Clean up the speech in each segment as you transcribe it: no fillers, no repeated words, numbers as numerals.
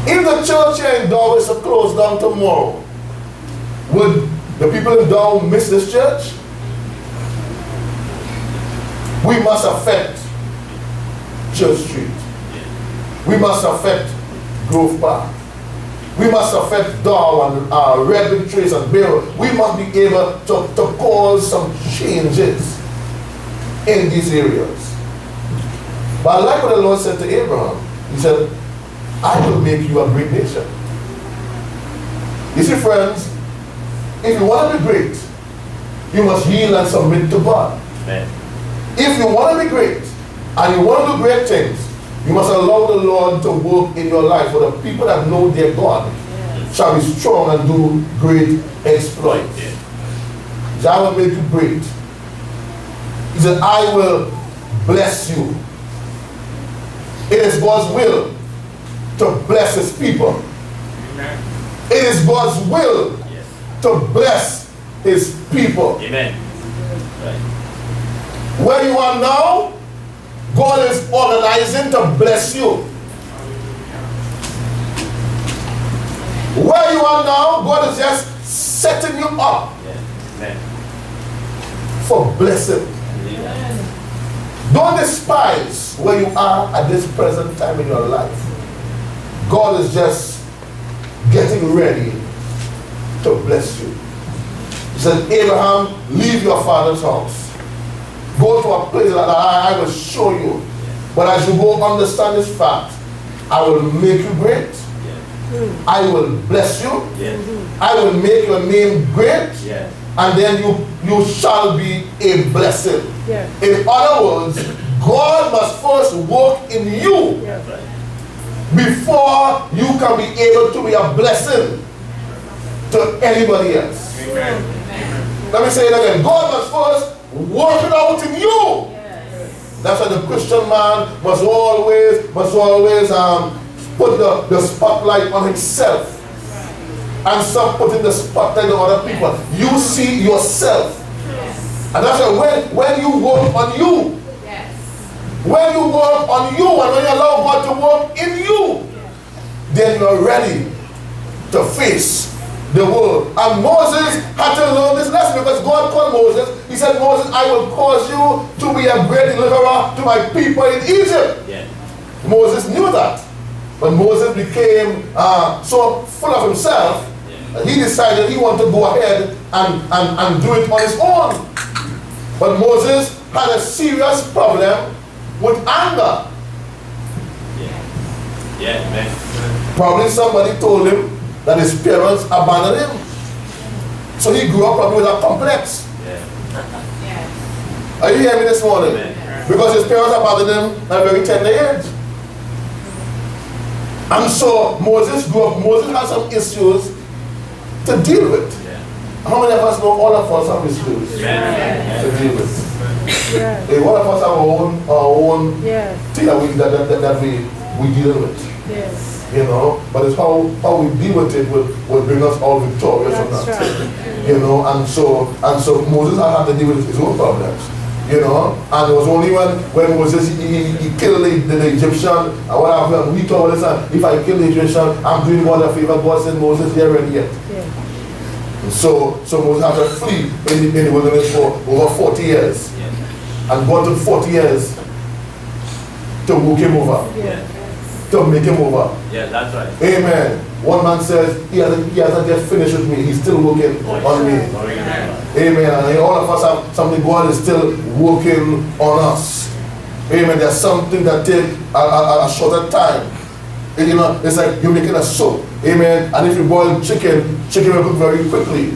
If the church here in Dow is to close down tomorrow, would the people in Dow miss this church? We must affect Church Street. We must affect Grove Park. We must affect Dow and Redwood Trace and Barrow. We must be able to cause some changes in these areas. But I like what the Lord said to Abraham. He said, I will make you a great nation. You see, friends, if you want to be great, you must yield and submit to God. Amen. If you want to be great and you want to do great things, you must allow the Lord to work in your life. For the people that know their God shall be strong and do great exploits. He said, I will make you great. He said, I will bless you. It is God's will to bless his people. Amen. It is God's will to bless his people. Amen. Right. Where you are now, God is organizing to bless you. Where you are now, God is just setting you up for blessing. Amen. Don't despise where you are at this present time in your life. God is just getting ready to bless you. He said, Abraham, leave your father's house. Go to a place that I will show you. But as you go, understand this fact. I will make you great. I will bless you. I will make your name great. And then you shall be a blessing. In other words, God must first work in you before you can be able to be a blessing to anybody else. Amen. Let me say it again. God must first work it out in you. That's why the Christian man must always put the spotlight on himself and stop putting the spotlight on other people. You see yourself. And that's why when you work on you, when you work on you and when you allow God to work in you, then you're ready to face the world. And Moses had to learn this lesson because God called Moses. He said, Moses, I will cause you to be a great deliverer to my people in Egypt. Moses knew that. But Moses became so full of himself that he decided he wanted to go ahead and do it on his own. But Moses had a serious problem with anger. Probably somebody told him that his parents abandoned him. So he grew up probably with a complex. Are you hearing me this morning? Because his parents abandoned him at a very tender age. And so Moses grew up. Moses had some issues to deal with. How many of us know all of us have issues to deal with? All of us have our own thing that we deal with. You know, but it's how we deal with it will bring us all victorious on that. Right. You know, and so Moses had to deal with his own problems. You know, and it was only when Moses he killed the Egyptian and what happened, we told him, if I kill the Egyptian, I'm doing God a favor. God said, Moses, here and yet. So Moses had to flee in the wilderness for over 40 years. And God took 40 years to walk him over. To make him over. That's right. Amen. One man says, he hasn't yet finished with me. He's still working on me. Amen. And all of us have something. God is still working on us. Amen. There's something that takes a shorter time. And, you know, it's like you're making a soup. Amen. And if you boil chicken will cook very quickly.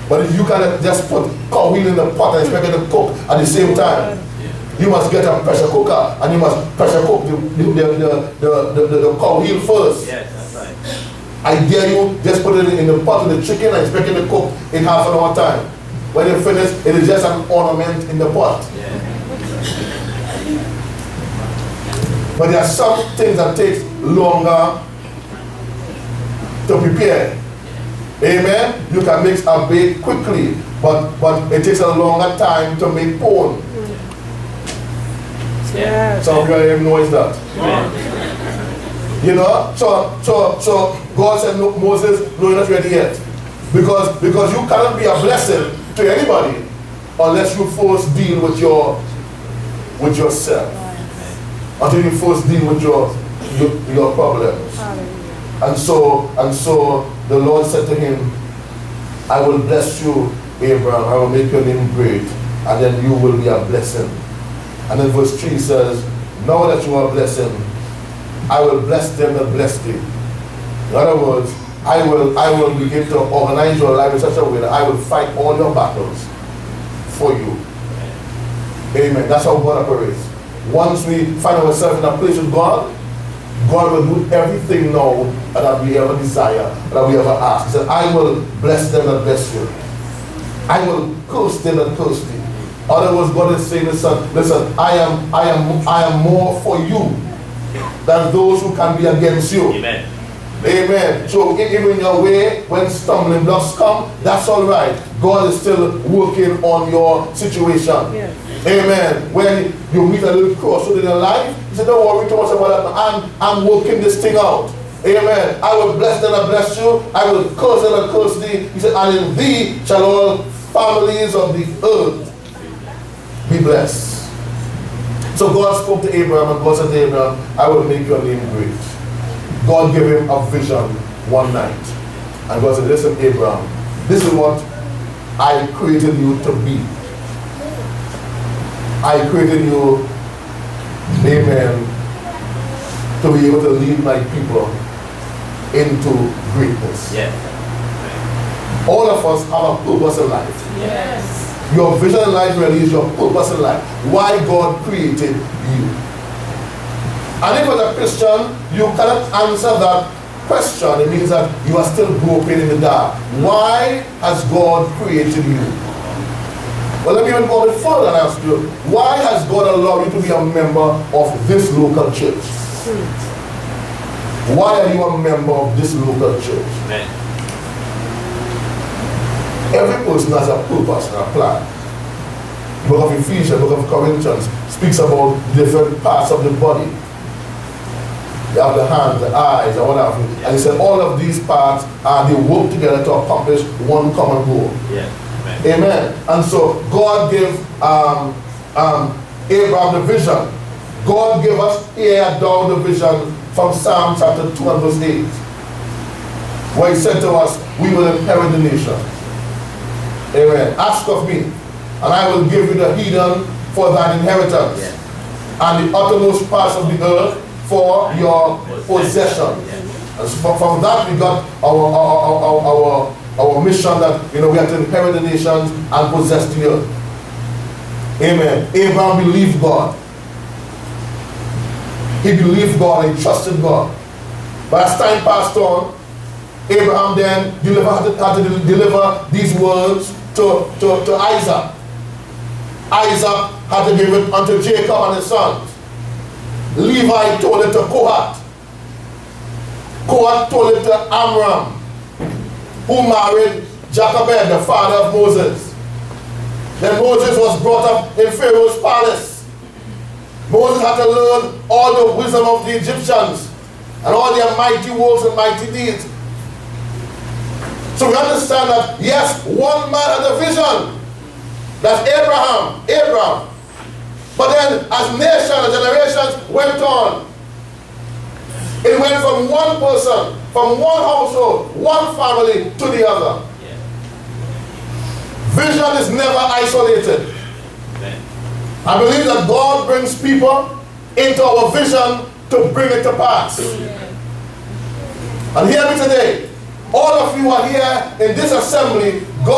But if you can just put cow wheel in the pot and expect it to cook at the same time, you must get a pressure cooker and you must pressure cook the cow heel first. Yes, that's right. I dare you, just put it in the pot with the chicken and expect it to cook in half an hour time. When you finish, it is just an ornament in the pot. But there are some things that take longer to prepare. Amen. You can mix a bake quickly, but it takes a longer time to make pone. Some of you know is that. You know, so God said, "No, Moses, no, you're not ready yet, because you cannot be a blessing to anybody unless you first deal with yourself, until you first deal with your problems." And so the Lord said to him, "I will bless you, Abraham. I will make your name great, and then you will be a blessing." And then verse 3 says, "Now that you are a blessing, I will bless them that bless thee." In other words, I will begin to organize your life in such a way that I will fight all your battles for you. Amen. That's how God operates. Once we find ourselves in a place with God, God will do everything now that we ever desire, that we ever ask. He said, "I will bless them that bless you. I will curse them that curse thee." In other words, God is saying, listen, I am more for you than those who can be against you. Amen. Amen. So even in your way, when stumbling blocks come, that's all right. God is still working on your situation. Yes. Amen. When you meet a little crossroad in your life, you say, "Don't worry too much about that. I'm working this thing out." Amen. "I will bless them and bless you. I will curse them and curse thee." He said, "And in thee shall all families of the earth be blessed." So God spoke to Abraham, and God said to Abraham, "I will make your name great." God gave him a vision one night. And God said, "Listen, Abraham, this is what I created you to be. I created you, amen, to be able to lead my people into greatness." Yeah. All of us have a purpose in life. Yes. Your vision in life really is your purpose in life. Why God created you. And if as a Christian, you cannot answer that question, it means that you are still groping in the dark. Why has God created you? Well, let me even go a bit further and ask you, why has God allowed you to be a member of this local church? Why are you a member of this local church? Amen. Every person has a purpose and a plan. The book of Ephesians, the book of Corinthians speaks about different parts of the body. You have the hands, the eyes, and what have you. And he said all of these parts, they work together to accomplish one common goal. Yeah. Amen. And so God gave Abraham the vision. God gave us here down the vision from Psalm chapter 2 and verse 8. Where he said to us, "We will inherit the nation." Amen. "Ask of me, and I will give you the heathen for thine inheritance, and the uttermost parts of the earth for your possession." And so from that we got our mission that we have to inherit the nations and possess the earth. Amen. Abraham believed God. He believed God and he trusted God. But as time passed on, Abraham then had to deliver these words to Isaac. Isaac had to give it unto Jacob and his sons. Levi told it to Kohath. Kohath told it to Amram, who married Jochebed, the father of Moses. Then Moses was brought up in Pharaoh's palace. Moses had to learn all the wisdom of the Egyptians and all their mighty works and mighty deeds. So we understand that, yes, one man had a vision. That's Abraham. But then as nations and generations went on, it went from one person, from one household, one family to the other. Vision is never isolated. I believe that God brings people into our vision to bring it to pass. And hear me today. All of you are here in this assembly. God